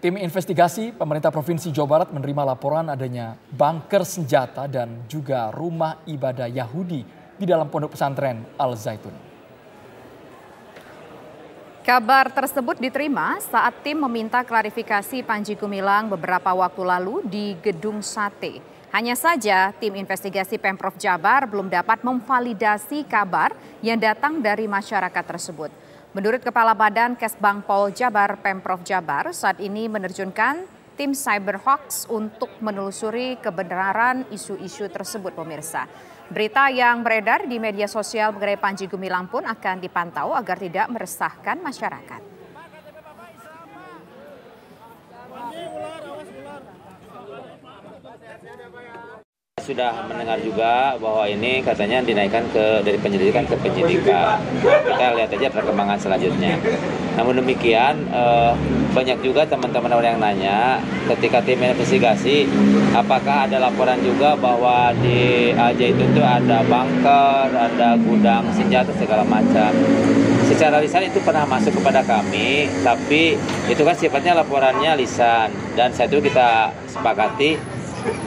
Tim investigasi pemerintah Provinsi Jawa Barat menerima laporan adanya bunker senjata dan juga rumah ibadah Yahudi di dalam pondok pesantren Al Zaitun. Kabar tersebut diterima saat tim meminta klarifikasi Panji Gumilang beberapa waktu lalu di Gedung Sate. Hanya saja tim investigasi Pemprov Jabar belum dapat memvalidasi kabar yang datang dari masyarakat tersebut. Menurut Kepala Badan Kesbangpol Jabar Pemprov Jabar saat ini menerjunkan tim Cyberhawks untuk menelusuri kebenaran isu-isu tersebut pemirsa. Berita yang beredar di media sosial mengenai Panji Gumilang pun akan dipantau agar tidak meresahkan masyarakat. Sudah mendengar juga bahwa ini katanya dinaikkan dari penyelidikan ke penyidikan. Kita lihat aja perkembangan selanjutnya. Namun demikian banyak juga teman-teman yang nanya ketika tim investigasi apakah ada laporan juga bahwa di Al Zaitun itu ada bunker, ada gudang senjata segala macam. Secara lisan itu pernah masuk kepada kami, tapi itu kan sifatnya laporannya lisan dan saat itu kita sepakati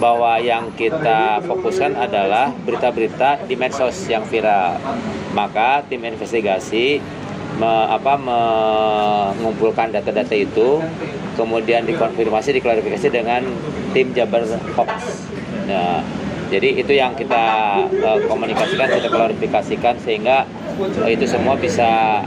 bahwa yang kita fokuskan adalah berita-berita di medsos yang viral. Maka tim investigasi mengumpulkan data-data itu, kemudian dikonfirmasi, diklarifikasi dengan tim Jabar Hawks. Nah, jadi itu yang kita komunikasikan, kita klarifikasikan sehingga itu semua bisa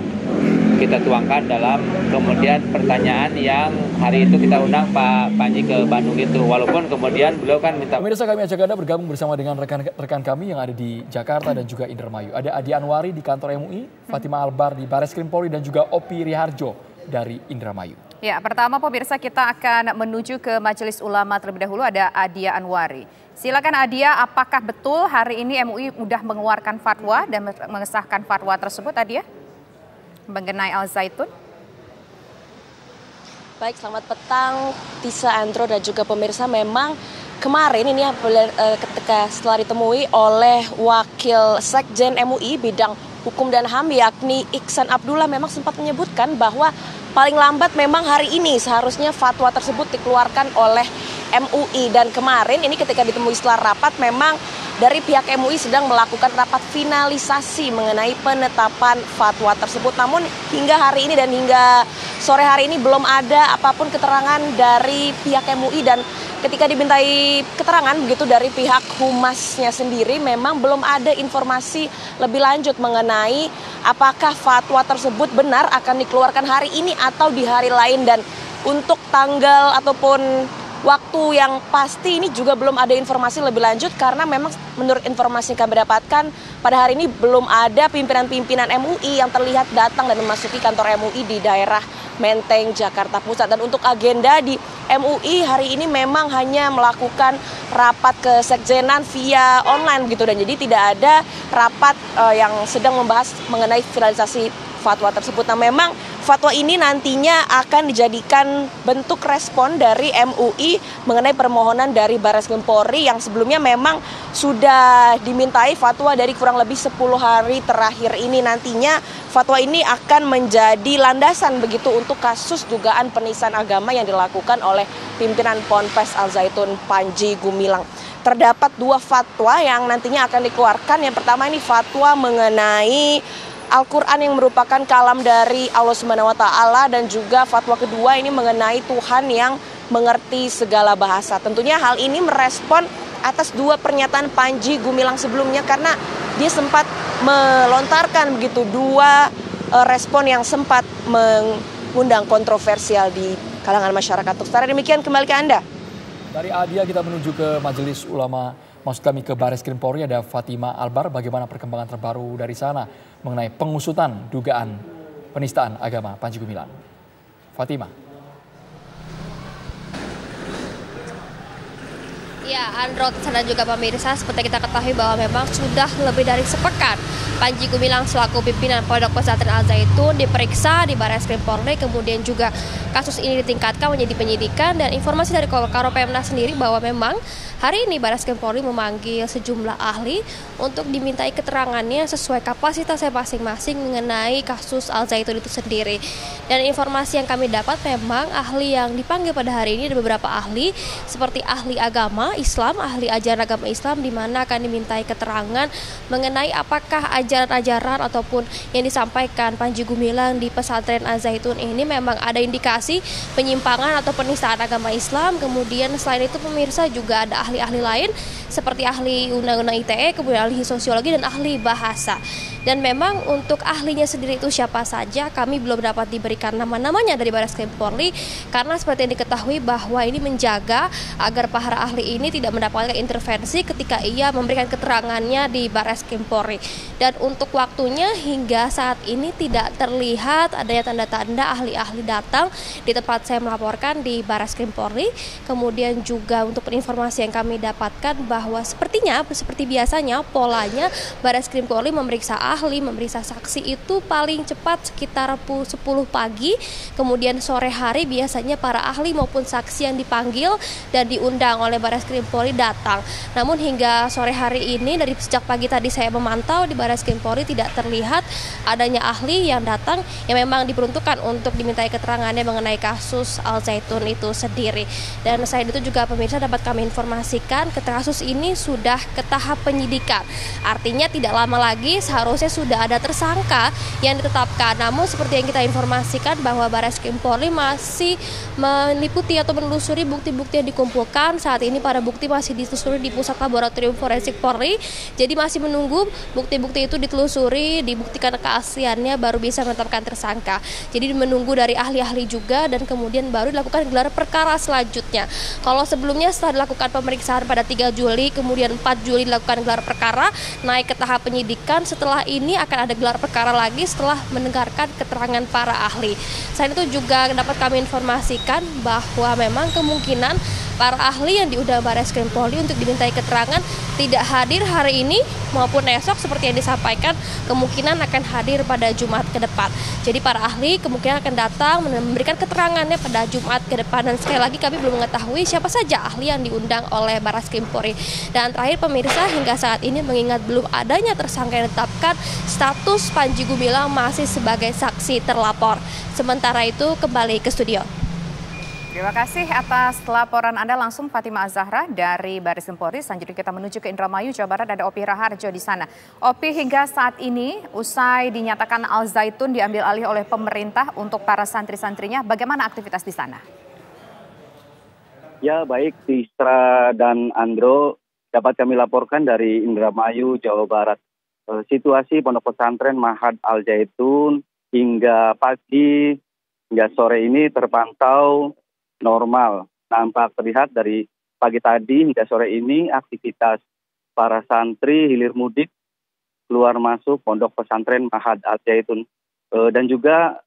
kita tuangkan dalam kemudian pertanyaan yang hari itu kita undang Pak Panji ke Bandung itu. Walaupun kemudian beliau kan minta... Pemirsa, kami ajak Anda bergabung bersama dengan rekan kami yang ada di Jakarta dan juga Indramayu. Ada Adi Anwari di kantor MUI, Fatima Albar di Bareskrim Polri dan juga Opi Riharjo dari Indramayu. Ya, pertama pemirsa kita akan menuju ke Majelis Ulama terlebih dahulu, ada Adia Anwari. Silakan Adia, apakah betul hari ini MUI sudah mengeluarkan fatwa dan mengesahkan fatwa tersebut Adia? Mengenai Al Zaitun? Baik, selamat petang Tisa, Andro dan juga pemirsa. Memang kemarin ini ketika setelah ditemui oleh Wakil Sekjen MUI bidang Hukum dan HAM yakni Iksan Abdullah memang sempat menyebutkan bahwa paling lambat memang hari ini seharusnya fatwa tersebut dikeluarkan oleh MUI. Dan kemarin ini ketika ditemui setelah rapat memang dari pihak MUI sedang melakukan rapat finalisasi mengenai penetapan fatwa tersebut. Namun hingga hari ini dan hingga sore hari ini belum ada apapun keterangan dari pihak MUI. Dan ketika dimintai keterangan begitu dari pihak humasnya sendiri memang belum ada informasi lebih lanjut mengenai apakah fatwa tersebut benar akan dikeluarkan hari ini atau di hari lain. Dan untuk tanggal ataupun waktu yang pasti ini juga belum ada informasi lebih lanjut karena memang menurut informasi yang kami dapatkan pada hari ini belum ada pimpinan-pimpinan MUI yang terlihat datang dan memasuki kantor MUI di daerah Menteng, Jakarta Pusat. Dan untuk agenda di MUI hari ini memang hanya melakukan rapat kesekjenan via online begitu dan jadi tidak ada rapat yang sedang membahas mengenai finalisasi fatwa tersebut. Nah, memang fatwa ini nantinya akan dijadikan bentuk respon dari MUI mengenai permohonan dari Bareskrim Polri yang sebelumnya memang sudah dimintai fatwa dari kurang lebih 10 hari terakhir ini. Nantinya fatwa ini akan menjadi landasan begitu untuk kasus dugaan penistaan agama yang dilakukan oleh pimpinan Ponpes Al Zaitun Panji Gumilang. Terdapat 2 fatwa yang nantinya akan dikeluarkan. Yang pertama ini fatwa mengenai Al-Quran yang merupakan kalam dari Allah Subhanahu wa Ta'ala dan juga fatwa kedua ini mengenai Tuhan yang mengerti segala bahasa. Tentunya hal ini merespon atas 2 pernyataan Panji Gumilang sebelumnya karena dia sempat melontarkan begitu 2 respon yang sempat mengundang kontroversial di kalangan masyarakat. Secara demikian kembali ke Anda. Dari Adia kita menuju ke Majelis Ulama, maksud kami ke Bareskrim Polri, ada Fatima Albar. Bagaimana perkembangan terbaru dari sana mengenai pengusutan dugaan penistaan agama Panji Gumilang? Fatima. Ya, Andro dan juga pemirsa, seperti kita ketahui bahwa memang sudah lebih dari sepekan Panji Gumilang selaku pimpinan Pondok Pesantren Al Zaitun diperiksa di Barreskrim Polri, kemudian juga kasus ini ditingkatkan menjadi penyidikan, dan informasi dari Karopemda sendiri bahwa memang hari ini Barreskrim Polri memanggil sejumlah ahli untuk dimintai keterangannya sesuai kapasitasnya masing-masing mengenai kasus Al Zaitun itu sendiri. Dan informasi yang kami dapat memang ahli yang dipanggil pada hari ini ada beberapa ahli seperti ahli agama Islam, ahli ajaran agama Islam, di mana akan dimintai keterangan mengenai apakah ajaran-ajaran ataupun yang disampaikan Panji Gumilang di pesantren Al Zaitun ini memang ada indikasi penyimpangan atau penistaan agama Islam. Kemudian selain itu pemirsa juga ada ahli-ahli lain seperti ahli undang-undang ITE, kemudian ahli sosiologi dan ahli bahasa. Dan memang untuk ahlinya sendiri itu siapa saja kami belum dapat diberikan nama-namanya dari Barreskrim Polri, karena seperti yang diketahui bahwa ini menjaga agar para ahli ini tidak mendapatkan intervensi ketika ia memberikan keterangannya di Barreskrim Polri. Dan untuk waktunya hingga saat ini tidak terlihat adanya tanda-tanda ahli-ahli datang di tempat saya melaporkan di Barreskrim Polri. Kemudian juga untuk informasi yang kami dapatkan bahwa sepertinya seperti biasanya polanya Barreskrim Polri memeriksa ahli, memeriksa saksi itu paling cepat sekitar 10 pagi, kemudian sore hari biasanya para ahli maupun saksi yang dipanggil dan diundang oleh Barreskrim Polri datang. Namun hingga sore hari ini dari sejak pagi tadi saya memantau di Barreskrim Polri tidak terlihat adanya ahli yang datang yang memang diperuntukkan untuk dimintai keterangannya mengenai kasus Al Zaitun itu sendiri. Dan selain itu juga pemirsa dapat kami informasikan kasus ini sudah ke tahap penyidikan. Artinya tidak lama lagi seharusnya sudah ada tersangka yang ditetapkan. Namun seperti yang kita informasikan bahwa Barreskrim Polri masih meliputi atau menelusuri bukti-bukti yang dikumpulkan. Saat ini para bukti masih ditelusuri di Pusat Laboratorium Forensik Polri. Jadi masih menunggu bukti-bukti itu ditelusuri, dibuktikan keasliannya baru bisa menetapkan tersangka. Jadi menunggu dari ahli-ahli juga dan kemudian baru dilakukan gelar perkara selanjutnya. Kalau sebelumnya setelah dilakukan pemeriksaan pada 3 Juli, kemudian 4 Juli dilakukan gelar perkara, naik ke tahap penyidikan. Setelah ini akan ada gelar perkara lagi setelah mendengarkan keterangan para ahli. Selain itu juga dapat kami informasikan bahwa memang kemungkinan para ahli yang diundang Barreskrim Polri untuk dimintai keterangan tidak hadir hari ini maupun esok seperti yang disampaikan, kemungkinan akan hadir pada Jumat ke depan. Jadi para ahli kemungkinan akan datang memberikan keterangannya pada Jumat ke depan, dan sekali lagi kami belum mengetahui siapa saja ahli yang diundang oleh Barreskrim Polri. Dan terakhir pemirsa, hingga saat ini mengingat belum adanya tersangka yang ditetapkan, status Panji Gumilang masih sebagai saksi terlapor. Sementara itu kembali ke studio. Terima kasih atas laporan Anda langsung Fatima Az-Zahra dari Barreskrim Polri. Selanjutnya kita menuju ke Indramayu, Jawa Barat, ada Opi Raharjo di sana. Opi, hingga saat ini usai dinyatakan Al Zaitun diambil alih oleh pemerintah untuk para santri-santrinya, bagaimana aktivitas di sana? Ya, baik Tisra dan Andro, dapat kami laporkan dari Indramayu, Jawa Barat. Situasi Pondok Pesantren Mahad Al Zaitun hingga pagi hingga sore ini terpantau normal. Nampak terlihat dari pagi tadi hingga sore ini aktivitas para santri hilir mudik keluar masuk Pondok Pesantren Mahad Al Zaitun. Dan juga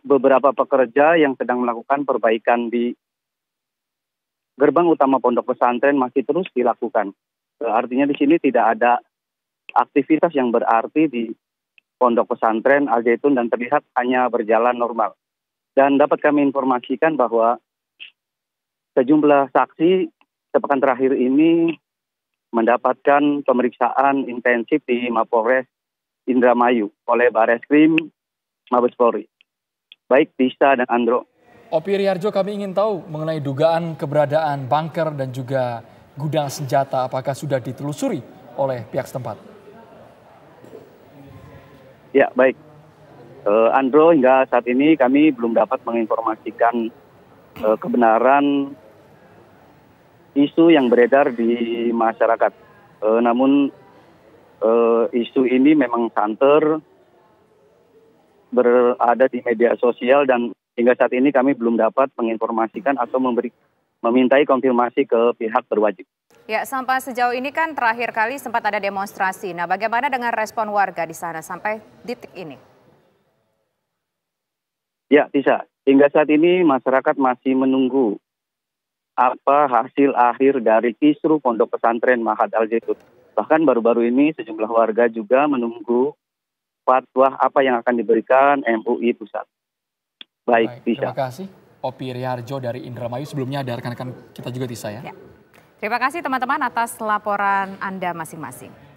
beberapa pekerja yang sedang melakukan perbaikan di gerbang utama Pondok Pesantren masih terus dilakukan. Artinya di sini tidak ada aktivitas yang berarti di Pondok Pesantren Al Zaitun dan terlihat hanya berjalan normal. Dan dapat kami informasikan bahwa sejumlah saksi sepekan terakhir ini mendapatkan pemeriksaan intensif di Mapolres Indramayu oleh Barreskrim Mabes Polri. Baik Tisa dan Andro. Opi Riharjo, kami ingin tahu mengenai dugaan keberadaan bunker dan juga gudang senjata, apakah sudah ditelusuri oleh pihak setempat? Ya, baik. Andro, hingga saat ini kami belum dapat menginformasikan kebenaran isu yang beredar di masyarakat. Namun isu ini memang santer berada di media sosial dan hingga saat ini kami belum dapat menginformasikan atau memintai konfirmasi ke pihak berwajib. Ya, sampai sejauh ini kan terakhir kali sempat ada demonstrasi. Nah, bagaimana dengan respon warga di sana sampai detik ini? Ya, Tisa. Hingga saat ini masyarakat masih menunggu apa hasil akhir dari kisruh Pondok Pesantren Mahad Al Zaitun. Bahkan baru-baru ini sejumlah warga juga menunggu fatwa apa yang akan diberikan MUI Pusat. Baik, Tisha. Terima kasih Opi Riharjo dari Indramayu. Sebelumnya ada rekan-rekan kita juga, Tisa ya. Terima kasih teman-teman atas laporan Anda masing-masing.